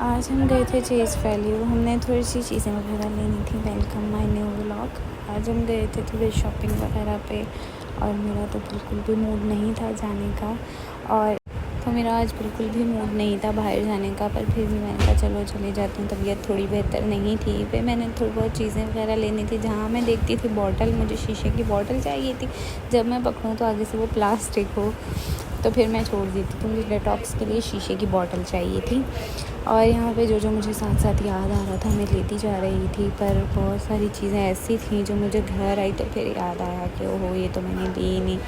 आज हम गए थे चेज़ वैल्यू। हमने थोड़ी सी चीज़ें वगैरह लेनी थी। Welcome my new vlog. आज हम गए थे थोड़ी शॉपिंग वगैरह पे और मेरा तो बिल्कुल भी मूड नहीं था जाने का। और तो मेरा आज बिल्कुल भी मूड नहीं था बाहर जाने का, पर फिर भी मैंने कहा चलो चले जाती हूँ। तबीयत थोड़ी बेहतर नहीं थी। फिर मैंने थोड़ी बहुत चीज़ें वगैरह लेनी थी। जहाँ मैं देखती थी बॉटल, मुझे शीशे की बॉटल चाहिए थी। जब मैं पकड़ूँ तो आगे से वो प्लास्टिक हो, तो फिर मैं छोड़ देती थी। मुझे डिटॉक्स के लिए शीशे की बॉटल चाहिए थी। और यहाँ पे जो मुझे साथ साथ याद आ रहा था मैं लेती जा रही थी, पर बहुत सारी चीज़ें ऐसी थी जो मुझे घर आई तो फिर याद आया कि ओहो ये तो मैंने ली ही नहीं।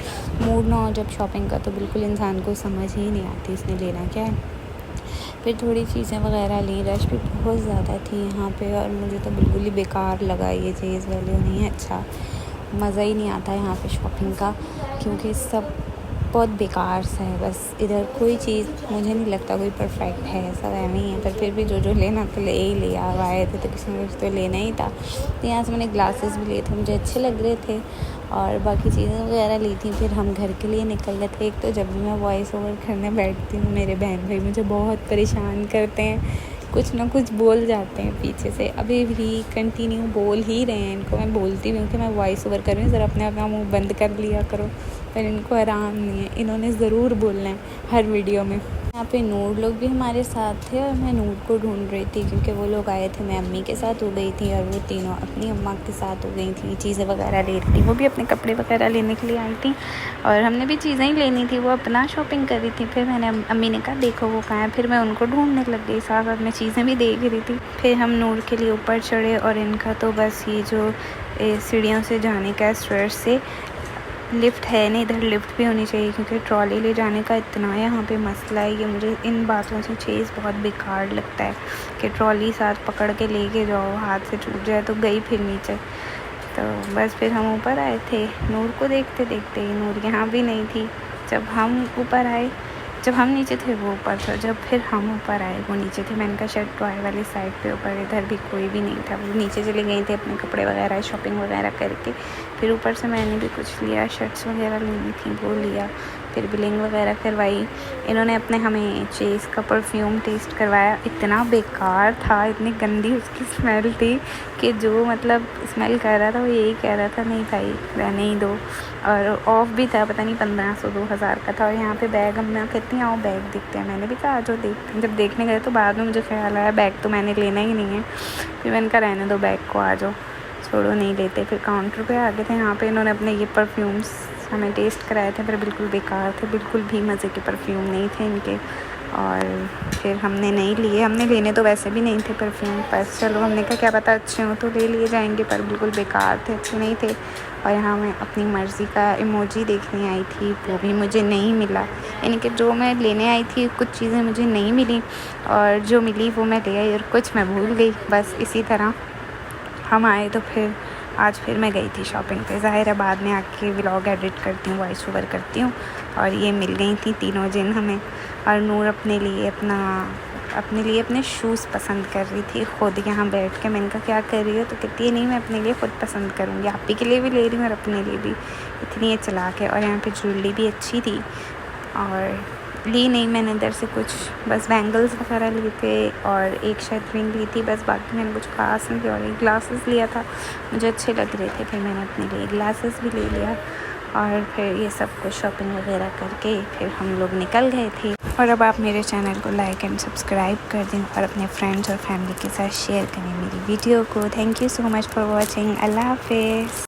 मूड ना हो जब शॉपिंग का तो बिल्कुल इंसान को समझ ही नहीं आती इसने लेना क्या है। फिर थोड़ी चीज़ें वगैरह ली। रश भी बहुत ज़्यादा थी यहाँ पे और मुझे तो बिल्कुल ही बेकार लगा ये चीज़। वैल्यू नहीं है अच्छा, मज़ा ही नहीं आता यहाँ पे शॉपिंग का, क्योंकि सब बहुत बेकार सा है। बस इधर कोई चीज़ मुझे नहीं लगता कोई परफेक्ट है, सब ऐਵੇਂ ही है। पर फिर भी जो लेना तो ले ही लिया। अब आए थे तो किसी ने कुछ तो लेना ही था। तो यहाँ से मैंने ग्लासेस भी लिए थे, मुझे अच्छे लग रहे थे और बाकी चीज़ें वगैरह ली थी। फिर हम घर के लिए निकल गए थे। एक तो जब भी मैं वॉइस ओवर करने बैठती हूँ मेरे बहन भाई मुझे बहुत परेशान करते हैं, कुछ ना कुछ बोल जाते हैं पीछे से। अभी भी कंटिन्यू बोल ही रहे हैं। इनको मैं बोलती हूँ कि मैं वॉइस ओवर कर रही हूँ, ज़रा अपना मुँह बंद कर लिया करो, पर इनको आराम नहीं है। इन्होंने ज़रूर बोलना है हर वीडियो में। यहाँ पे नूर लोग भी हमारे साथ थे और मैं नूर को ढूंढ रही थी, क्योंकि वो लोग आए थे। मैं अम्मी के साथ हो गई थी और वो तीनों अपनी अम्मा के साथ हो गई थी। चीज़ें वगैरह ले रही थी, वो भी अपने कपड़े वगैरह लेने के लिए आई थी और हमने भी चीज़ें ही लेनी थी। वो अपना शॉपिंग कर रही थी। फिर मैंने अम्मी ने कहा देखो वो कहाँ है। फिर मैं उनको ढूंढने लग गई, साथ साथ मैं चीज़ें भी देख रही थी। फिर हम नूर के लिए ऊपर चढ़े और इनका तो बस ये जो सीढ़ियों से जाने का स्टेयर्स से लिफ्ट है नहीं, इधर लिफ्ट भी होनी चाहिए, क्योंकि ट्रॉली ले जाने का इतना यहाँ पे मसला है। ये मुझे इन बातों से चीज़ बहुत बेकार लगता है कि ट्रॉली साथ पकड़ के लेके जाओ, हाथ से छूट जाए तो गई फिर नीचे। तो बस फिर हम ऊपर आए थे। नूर को देखते देखते ही नूर यहाँ भी नहीं थी। जब हम ऊपर आए, जब हम नीचे थे वो ऊपर था, जब फिर हम ऊपर आए वो नीचे थे। मैंने कहा शायद टॉय वाली साइड पे ऊपर, इधर भी कोई भी नहीं था। वो नीचे चले गए थे अपने कपड़े वगैरह शॉपिंग वगैरह करके। फिर ऊपर से मैंने भी कुछ लिया, शर्ट्स वगैरह लेनी थी वो लिया। फिर बिलिंग वगैरह करवाई। इन्होंने अपने हमें चेज़ का परफ्यूम टेस्ट करवाया, इतना बेकार था, इतनी गंदी उसकी स्मेल थी कि जो मतलब स्मेल कर रहा था वो यही कह रहा था नहीं भाई रहने ही दो। और ऑफ भी था, पता नहीं 1500 2000 का था। और यहाँ पे बैग हम कहती आओ बैग दिखते हैं। मैंने भी कहा जो देखते हैं। जब देखने गए तो बाद में मुझे ख्याल आया बैग तो मैंने लेना ही नहीं है। फिर मैंने कहा रहने दो बैग को, आ जाओ छोड़ो नहीं लेते। फिर काउंटर पे आ गए थे। यहाँ पे इन्होंने अपने ये परफ्यूम्स हमें टेस्ट कराए थे, पर बिल्कुल बेकार थे, बिल्कुल भी मज़े के परफ्यूम नहीं थे इनके। और फिर हमने नहीं लिए, हमने लेने तो वैसे भी नहीं थे परफ्यूम, पर चलो हमने कहा क्या पता अच्छे हों तो ले लिए जाएंगे, पर बिल्कुल बेकार थे, अच्छे नहीं थे। और यहाँ मैं अपनी मर्ज़ी का इमोजी देखने आई थी, वो भी मुझे नहीं मिला। यानी कि जो मैं लेने आई थी कुछ चीज़ें मुझे नहीं मिली और जो मिली वो मैं ले आई और कुछ मैं भूल गई। बस इसी तरह हम आए। तो फिर आज फिर मैं गई थी शॉपिंग पे। ज़ाहिर है बाद में आके व्लॉग एडिट करती हूँ, वॉइस ओवर करती हूँ। और ये मिल गई थी तीनों जिन हमें। और नूर अपने लिए अपने शूज़ पसंद कर रही थी खुद यहाँ बैठ के। मैंने कहा क्या कर रही हो, तो कहती है नहीं मैं अपने लिए ख़ुद पसंद करूँगी, आप ही के लिए भी ले रही हूँ और अपने लिए भी। इतनी चलाक है। और यहाँ पे ज्वेलरी भी अच्छी थी और ली नहीं मैंने इधर से कुछ, बस बैंगल्स वगैरह लिए थे और एक शायद रिंग ली थी, बस बाकी मैंने कुछ खास नहीं किया। और एक ग्लासेस लिया था, मुझे अच्छे लग रहे थे, फिर मैंने अपने लिए ग्लासेस भी ले लिया। और फिर ये सब कुछ शॉपिंग वगैरह करके फिर हम लोग निकल गए थे। और अब आप मेरे चैनल को लाइक एंड सब्सक्राइब कर दें और अपने फ्रेंड्स और फैमिली के साथ शेयर करें मेरी वीडियो को। Thank you so much for watching. अल्लाह हाफिज़।